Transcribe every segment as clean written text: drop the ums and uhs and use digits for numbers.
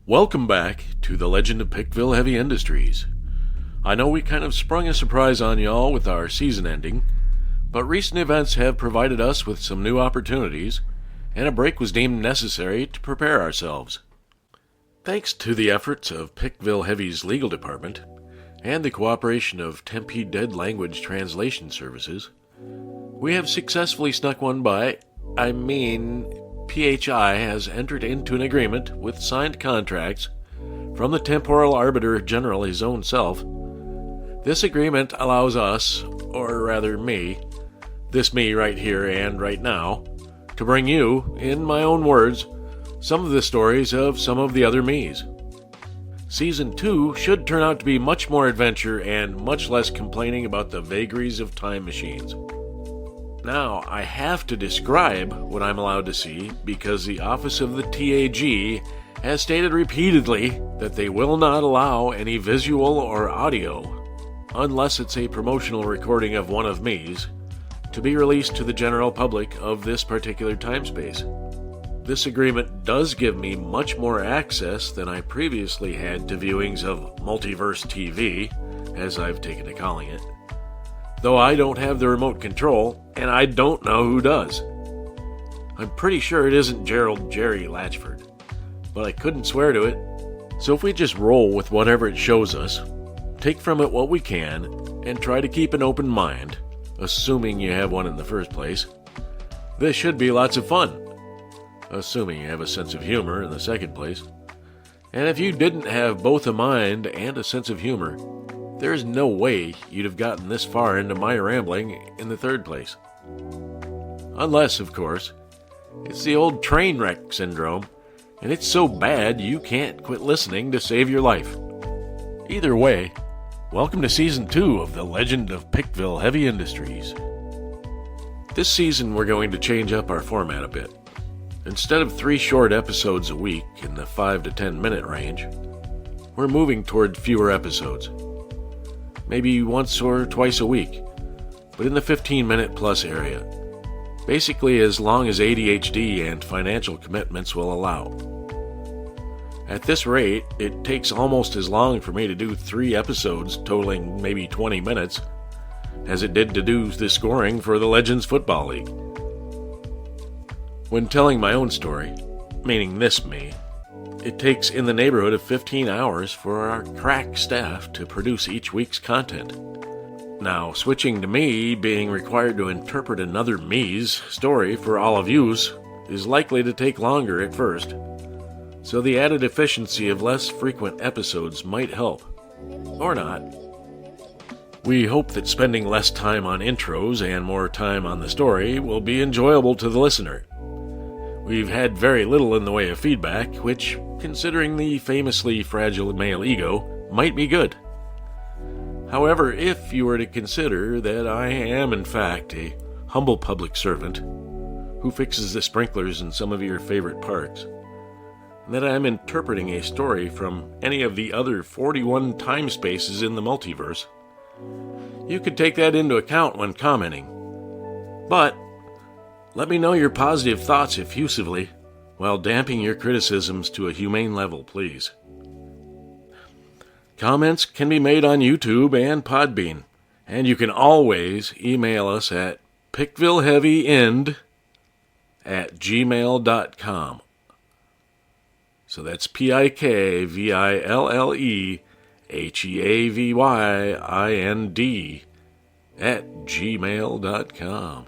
Welcome back to the Legend of PikVille Heavy Industries. I know we kind of sprung a surprise on y'all with our season ending, but recent events have provided us with some new opportunities, and a break was deemed necessary to prepare ourselves. Thanks to the efforts of PikVille Heavy's legal department and the cooperation of Tempe Dead Language Translation Services, we have successfully snuck one by. PHI has entered into an agreement with signed contracts from the Temporal Arbiter General his own self. This agreement allows us, or rather me, this me right here and right now, to bring you, in my own words, some of the stories of some of the other me's. Season 2 should turn out to be much more adventure and much less complaining about the vagaries of time machines. Now, I have to describe what I'm allowed to see because the Office of the TAG has stated repeatedly that they will not allow any visual or audio, unless it's a promotional recording of one of me's, to be released to the general public of this particular time space. This agreement does give me much more access than I previously had to viewings of Multiverse TV, as I've taken to calling it. Though I don't have the remote control, and I don't know who does. I'm pretty sure it isn't Gerald Jerry Latchford, but I couldn't swear to it. So if we just roll with whatever it shows us, take from it what we can, and try to keep an open mind, assuming you have one in the first place, this should be lots of fun. Assuming you have a sense of humor in the second place. And if you didn't have both a mind and a sense of humor, there's no way you'd have gotten this far into my rambling in the third place. Unless, of course, it's the old train wreck syndrome, and it's so bad you can't quit listening to save your life. Either way, welcome to Season 2 of the Legend of PikVille Heavy Industries. This season we're going to change up our format a bit. Instead of 3 short episodes a week in the 5 to 10 minute range, we're moving toward fewer episodes. Maybe once or twice a week, but in the 15-minute plus area. Basically as long as ADHD and financial commitments will allow. At this rate, it takes almost as long for me to do 3 episodes totaling maybe 20 minutes as it did to do the scoring for the Legends Football League. When telling my own story, meaning this me, it takes in the neighborhood of 15 hours for our crack staff to produce each week's content. Now, switching to me being required to interpret another me's story for all of you's is likely to take longer at first, so the added efficiency of less frequent episodes might help. Or not. We hope that spending less time on intros and more time on the story will be enjoyable to the listener. We've had very little in the way of feedback, which, considering the famously fragile male ego, might be good. However, if you were to consider that I am in fact a humble public servant who fixes the sprinklers in some of your favorite parks, and that I am interpreting a story from any of the other 41 time spaces in the multiverse, you could take that into account when commenting. But let me know your positive thoughts effusively, while damping your criticisms to a humane level, please. Comments can be made on YouTube and Podbean, and you can always email us at pikvilleheavyend@gmail.com. So that's pikvilleheavyend@gmail.com.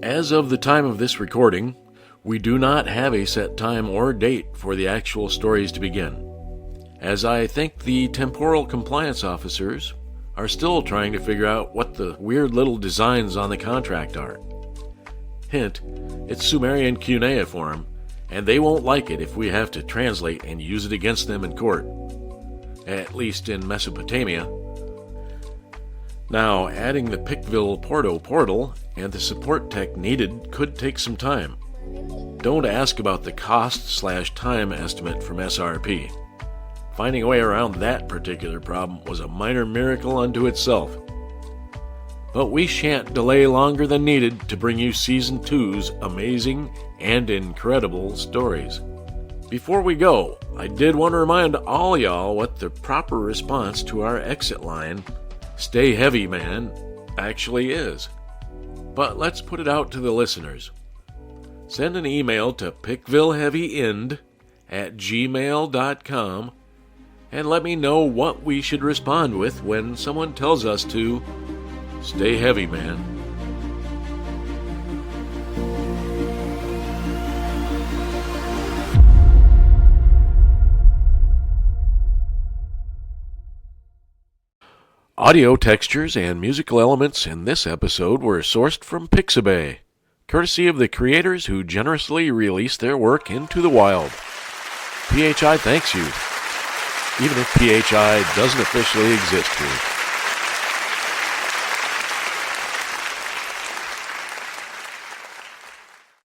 As of the time of this recording, we do not have a set time or date for the actual stories to begin, as I think the temporal compliance officers are still trying to figure out what the weird little designs on the contract are. Hint, it's Sumerian cuneiform, and they won't like it if we have to translate and use it against them in court, at least in Mesopotamia. Now, adding the PikVille portal and the support tech needed could take some time. Don't ask about the cost/time estimate from SRP. Finding a way around that particular problem was a minor miracle unto itself. But we shan't delay longer than needed to bring you Season 2's amazing and incredible stories. Before we go, I did want to remind all y'all what the proper response to our exit line, "Stay heavy, man," actually is. But let's put it out to the listeners. Send an email to pikvilleheavyend@gmail.com and let me know what we should respond with when someone tells us to stay heavy, man. Audio textures and musical elements in this episode were sourced from Pixabay, courtesy of the creators who generously released their work into the wild. PHI thanks you, even if PHI doesn't officially exist here.